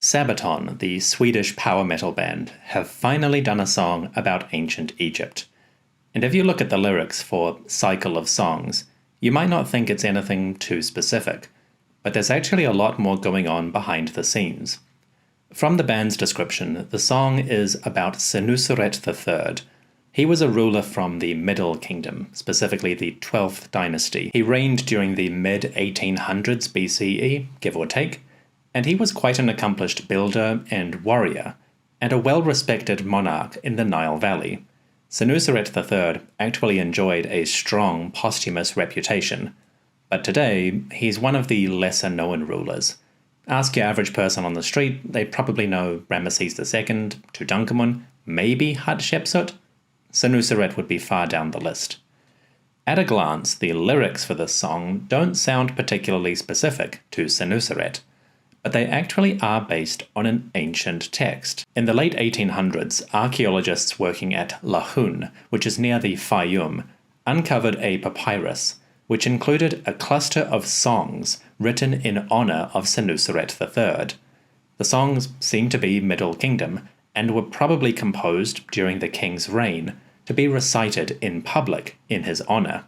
Sabaton, the Swedish power metal band, have finally done a song about ancient Egypt. And if you look at the lyrics for Cycle of Songs, you might not think it's anything too specific, but there's actually a lot more going on behind the scenes. From the band's description, the song is about Senuseret III. He was a ruler from the Middle Kingdom, specifically the 12th dynasty. He reigned during the mid-1800s BCE, give or take, and he was quite an accomplished builder and warrior, and a well-respected monarch in the Nile Valley. Senuseret III actually enjoyed a strong posthumous reputation, but today he's one of the lesser-known rulers. Ask your average person on the street, they probably know Ramesses II, Tutankhamun, maybe Hatshepsut. Senuseret would be far down the list. At a glance, the lyrics for this song don't sound particularly specific to Senuseret, but they actually are based on an ancient text. In the late 1800s, archaeologists working at Lahun, which is near the Fayum, uncovered a papyrus, which included a cluster of songs written in honor of Senuseret III. The songs seem to be Middle Kingdom, and were probably composed during the king's reign to be recited in public in his honor.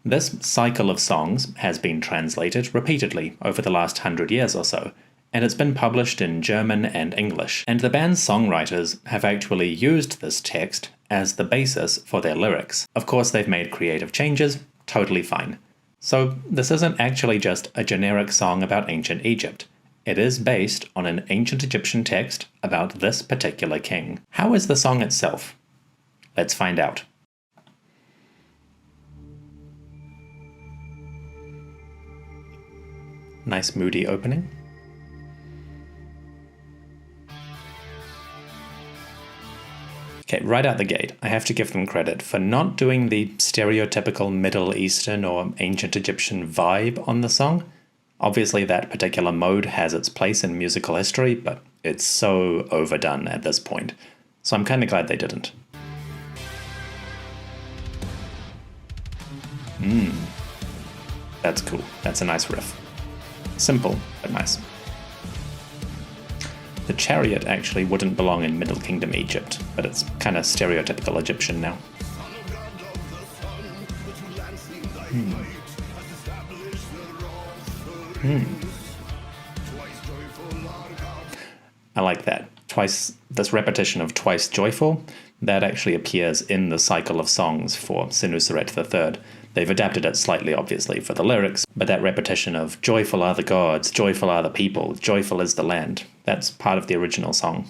This cycle of songs has been translated repeatedly over the last 100 years or so, and it's been published in German and English, and the band's songwriters have actually used this text as the basis for their lyrics. Of course, they've made creative changes, totally fine. So this isn't actually just a generic song about ancient Egypt. It is based on an ancient Egyptian text about this particular king. How is the song itself? Let's find out. Nice moody opening. Okay, right out the gate, I have to give them credit for not doing the stereotypical Middle Eastern or ancient Egyptian vibe on the song. Obviously that particular mode has its place in musical history, but it's so overdone at this point, so I'm kind of glad they didn't. That's cool. That's a nice riff. Simple, but nice. The Chariot actually wouldn't belong in Middle Kingdom Egypt, but it's kind of stereotypical Egyptian now. I like that. This repetition of twice joyful, that actually appears in the cycle of songs for Senuseret III. They've adapted it slightly, obviously, for the lyrics, but that repetition of joyful are the gods, joyful are the people, joyful is the land, that's part of the original song.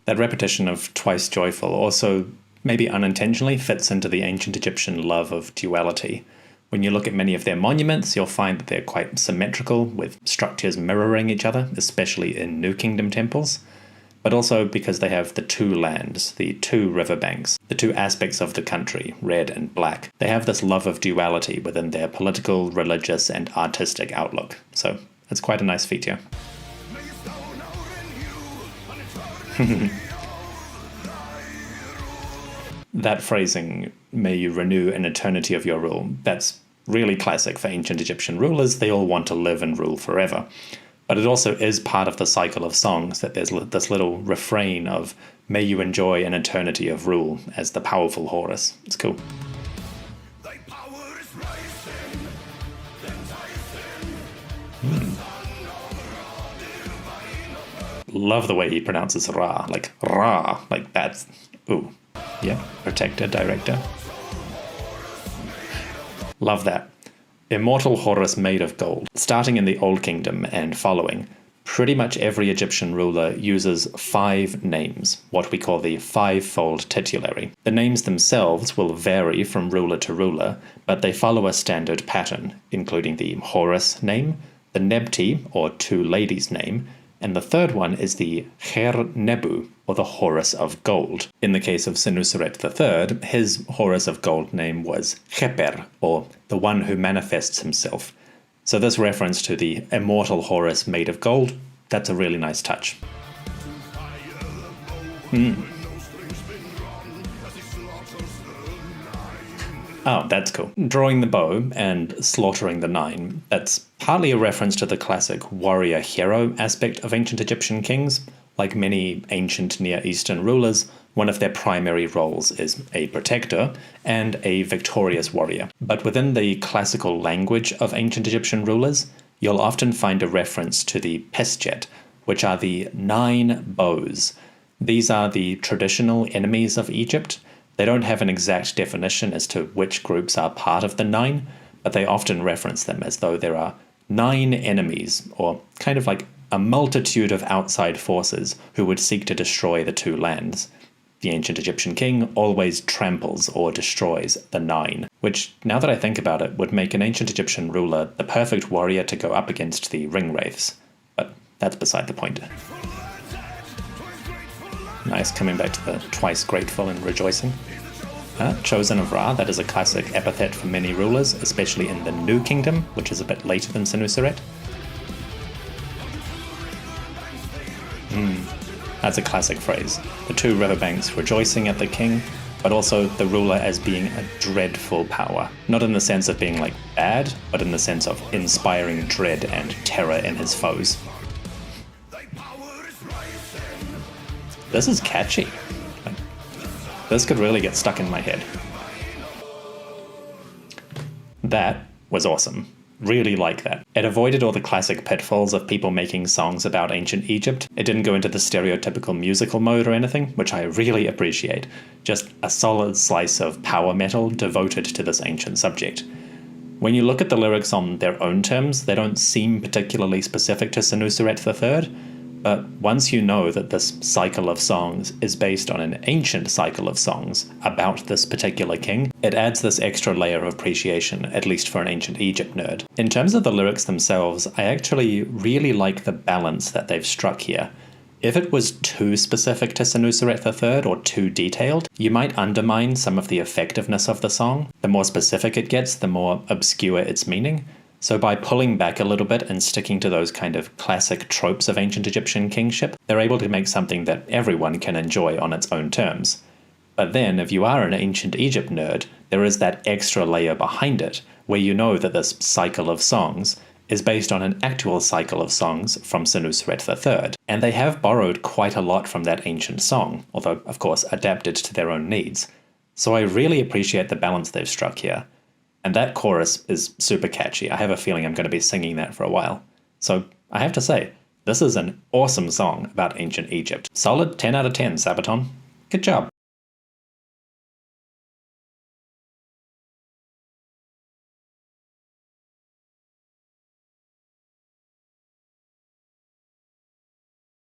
That repetition of twice joyful also, maybe unintentionally, fits into the ancient Egyptian love of duality. When you look at many of their monuments, you'll find that they're quite symmetrical, with structures mirroring each other, especially in New Kingdom temples, but also because they have the two lands, the two riverbanks, the two aspects of the country, red and black. They have this love of duality within their political, religious, and artistic outlook, so it's quite a nice feature. That phrasing, may you renew an eternity of your rule, that's really classic for ancient Egyptian rulers. They all want to live and rule forever. But it also is part of the cycle of songs that there's this little refrain of, may you enjoy an eternity of rule, as the powerful Horus. It's cool. Love the way he pronounces Ra, like Ra, like that's, ooh, yeah, protector, director. Love that. Immortal Horus made of gold. Starting in the Old Kingdom and following, pretty much every Egyptian ruler uses 5 names, what we call the five-fold titulary. The names themselves will vary from ruler to ruler, but they follow a standard pattern, including the Horus name, the Nebti, or two ladies' name, and the third one is the Kher Nebu, or the Horus of Gold. In the case of Senuseret III, his Horus of Gold name was Kheper, or the one who manifests himself. So this reference to the immortal Horus made of gold, that's a really nice touch. Oh, that's cool. Drawing the bow and slaughtering the nine. That's partly a reference to the classic warrior-hero aspect of ancient Egyptian kings. Like many ancient Near Eastern rulers, one of their primary roles is a protector and a victorious warrior. But within the classical language of ancient Egyptian rulers, you'll often find a reference to the pesjet, which are the 9 bows. These are the traditional enemies of Egypt. They don't have an exact definition as to which groups are part of the 9, but they often reference them as though there are 9 enemies, or kind of like a multitude of outside forces who would seek to destroy the 2 lands. The ancient Egyptian king always tramples or destroys the 9, which, now that I think about it, would make an ancient Egyptian ruler the perfect warrior to go up against the ringwraiths. But that's beside the point. Nice, coming back to the twice grateful and rejoicing. Chosen of Ra, that is a classic epithet for many rulers, especially in the New Kingdom, which is a bit later than Senuseret. That's a classic phrase. The 2 riverbanks rejoicing at the king, but also the ruler as being a dreadful power. Not in the sense of being like bad, but in the sense of inspiring dread and terror in his foes. This is catchy. This could really get stuck in my head. That was awesome. Really like that. It avoided all the classic pitfalls of people making songs about ancient Egypt. It didn't go into the stereotypical musical mode or anything, which I really appreciate. Just a solid slice of power metal devoted to this ancient subject. When you look at the lyrics on their own terms, they don't seem particularly specific to Senuseret III, but once you know that this cycle of songs is based on an ancient cycle of songs about this particular king, it adds this extra layer of appreciation, at least for an ancient Egypt nerd. In terms of the lyrics themselves, I actually really like the balance that they've struck here. If it was too specific to Senuseret III or too detailed, you might undermine some of the effectiveness of the song. The more specific it gets, the more obscure its meaning. So by pulling back a little bit and sticking to those kind of classic tropes of ancient Egyptian kingship, they're able to make something that everyone can enjoy on its own terms. But then, if you are an ancient Egypt nerd, there is that extra layer behind it, where you know that this cycle of songs is based on an actual cycle of songs from Senuseret III, and they have borrowed quite a lot from that ancient song, although, of course, adapted to their own needs. So I really appreciate the balance they've struck here. And that chorus is super catchy. I have a feeling I'm going to be singing that for a while. So I have to say, this is an awesome song about ancient Egypt. Solid 10 out of 10, Sabaton. Good job.